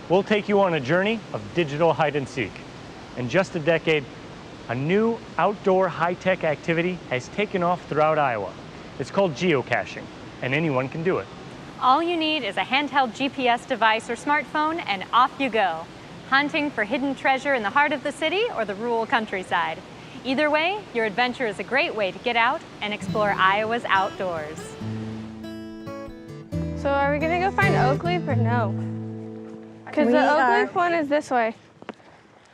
We'll take you on a journey of digital hide and seek. In just a decade, a new outdoor high-tech activity has taken off throughout Iowa. It's called geocaching, and anyone can do it. All you need is a handheld GPS device or smartphone, and off you go. Hunting for hidden treasure in the heart of the city or the rural countryside. Either way, your adventure is a great way to get out and explore Iowa's outdoors. So are we gonna go find Oak Leaf or no? Because the Oak Leaf one is this way.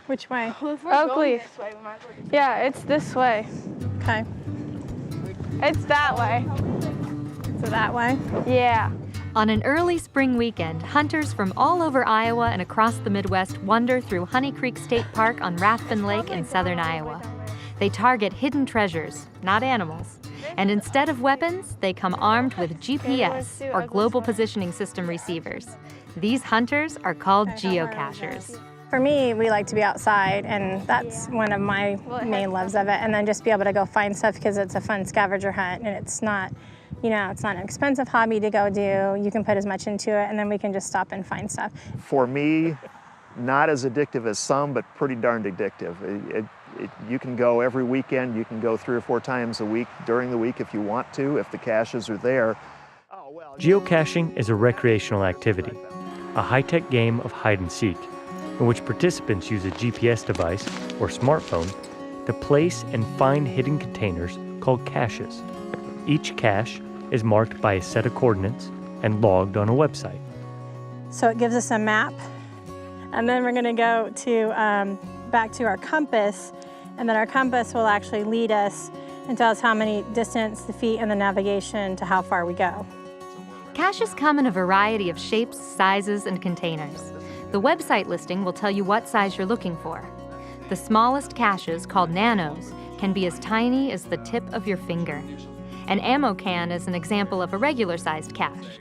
Which way? Well, Oak Leaf. Yeah, it's this way. Okay. It's that way. So that way? Yeah. On an early spring weekend, hunters from all over Iowa and across the Midwest wander through Honey Creek State Park on Rathbun Lake in southern Iowa. They target hidden treasures, not animals. And instead of weapons, they come armed with GPS, or Global Positioning System receivers. These hunters are called geocachers. For me, we like to be outside, and that's one of my main loves of it. And then just be able to go find stuff because it's a fun scavenger hunt, and it's not, it's not an expensive hobby to go do. You can put as much into it, and then we can just stop and find stuff. For me, not as addictive as some, but pretty darned addictive. You can go every weekend. You can go 3 or 4 times a week during the week if you want to, if the caches are there. Geocaching is a recreational activity, a high-tech game of hide and seek, in which participants use a GPS device or smartphone to place and find hidden containers called caches. Each cache is marked by a set of coordinates and logged on a website. So it gives us a map, and then we're going to go to back to our compass, and then our compass will actually lead us and tell us how many distance, the feet, and the navigation to how far we go. Caches come in a variety of shapes, sizes, and containers. The website listing will tell you what size you're looking for. The smallest caches, called nanos, can be as tiny as the tip of your finger. An ammo can is an example of a regular-sized cache.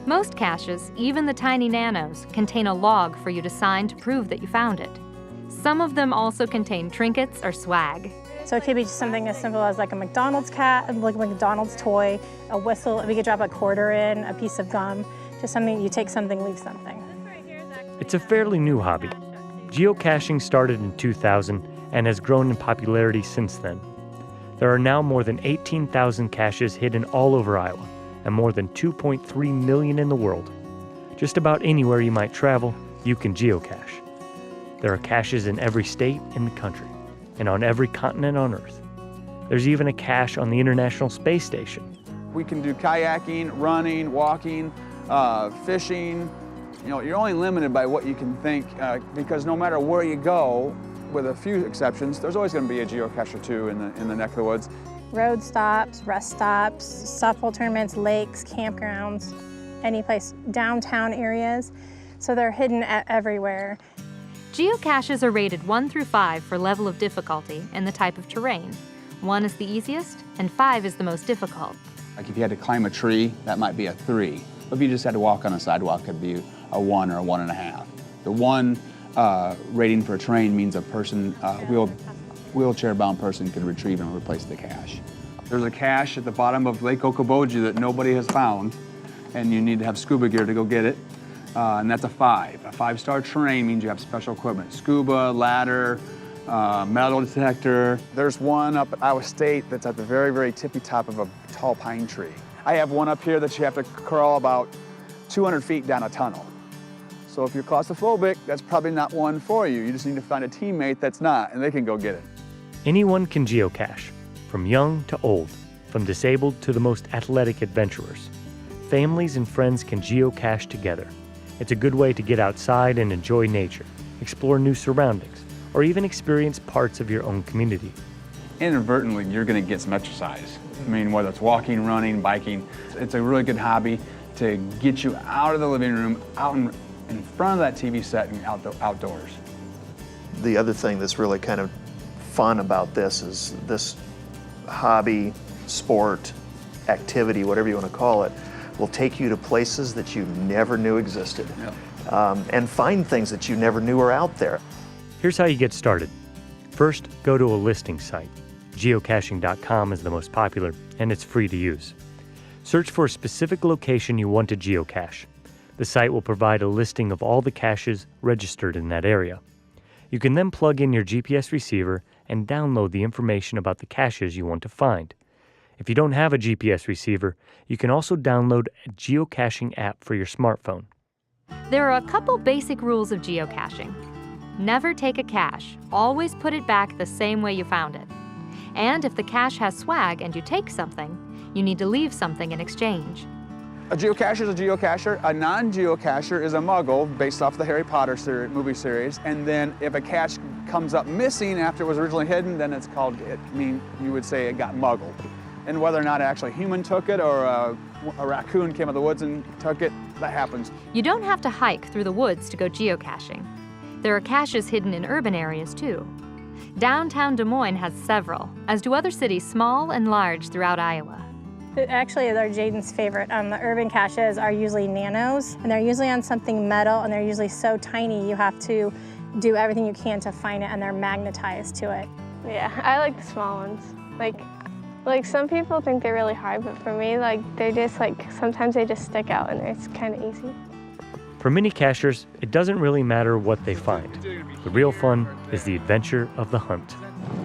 Most caches, even the tiny nanos, contain a log for you to sign to prove that you found it. Some of them also contain trinkets or swag. So it could be just something as simple as like a McDonald's like a McDonald's toy, a whistle, we could drop a quarter in, a piece of gum, just something, you take something, leave something. It's a fairly new hobby. Geocaching started in 2000 and has grown in popularity since then. There are now more than 18,000 caches hidden all over Iowa and more than 2.3 million in the world. Just about anywhere you might travel, you can geocache. There are caches in every state in the country and on every continent on Earth. There's even a cache on the International Space Station. We can do kayaking, running, walking, fishing. You're only limited by what you can think because no matter where you go, with a few exceptions, there's always going to be a geocache or two in the neck of the woods. Road stops, rest stops, softball tournaments, lakes, campgrounds, any place, downtown areas. So they're hidden everywhere. Geocaches are rated 1 through 5 for level of difficulty and the type of terrain. 1 is the easiest, and 5 is the most difficult. Like if you had to climb a tree, that might be a 3. If you just had to walk on a sidewalk, it'd be a 1 or a 1.5. The 1 rating for a terrain means a person, wheelchair-bound person can retrieve and replace the cache. There's a cache at the bottom of Lake Okoboji that nobody has found, and you need to have scuba gear to go get it, and that's a 5. A 5-star terrain means you have special equipment, scuba, ladder, metal detector. There's one up at Iowa State that's at the very, very tippy top of a tall pine tree. I have one up here that you have to crawl about 200 feet down a tunnel. So if you're claustrophobic, that's probably not one for you. You just need to find a teammate that's not, and they can go get it. Anyone can geocache, from young to old, from disabled to the most athletic adventurers. Families and friends can geocache together. It's a good way to get outside and enjoy nature, explore new surroundings, or even experience parts of your own community. Inadvertently, you're going to get some exercise. I mean, whether it's walking, running, biking, it's a really good hobby to get you out of the living room, out in front of that TV set and outdoors. The other thing that's really kind of fun about this is this hobby, sport, activity, whatever you want to call it, will take you to places that you never knew existed. Yep. And find things that you never knew were out there. Here's how you get started. First, go to a listing site. Geocaching.com is the most popular, and it's free to use. Search for a specific location you want to geocache. The site will provide a listing of all the caches registered in that area. You can then plug in your GPS receiver and download the information about the caches you want to find. If you don't have a GPS receiver, you can also download a geocaching app for your smartphone. There are a couple basic rules of geocaching. Never take a cache. Always put it back the same way you found it. And if the cache has swag and you take something, you need to leave something in exchange. A geocacher is a geocacher. A non-geocacher is a muggle based off the Harry Potter movie series. And then if a cache comes up missing after it was originally hidden, then it's called, you would say it got muggled. And whether or not actually a human took it or a raccoon came out of the woods and took it, that happens. You don't have to hike through the woods to go geocaching. There are caches hidden in urban areas too. Downtown Des Moines has several, as do other cities small and large throughout Iowa. Actually, they're Jaden's favorite. The urban caches are usually nanos, and they're usually on something metal, and they're usually so tiny you have to do everything you can to find it, and they're magnetized to it. Yeah, I like the small ones. Like some people think they're really hard, but for me, they're just sometimes they just stick out and it's kind of easy. For many cachers, it doesn't really matter what they find. The real fun is the adventure of the hunt.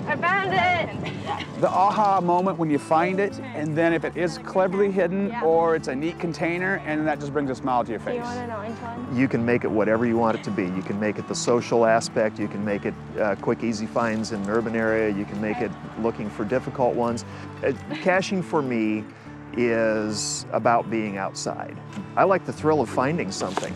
I found it! The aha moment when you find it, and then if it is cleverly hidden or it's a neat container, and that just brings a smile to your Do face. you want an orange one? You can make it whatever you want it to be. You can make it the social aspect. You can make it quick, easy finds in an urban area. You can make it looking for difficult ones. Caching for me is about being outside. I like the thrill of finding something.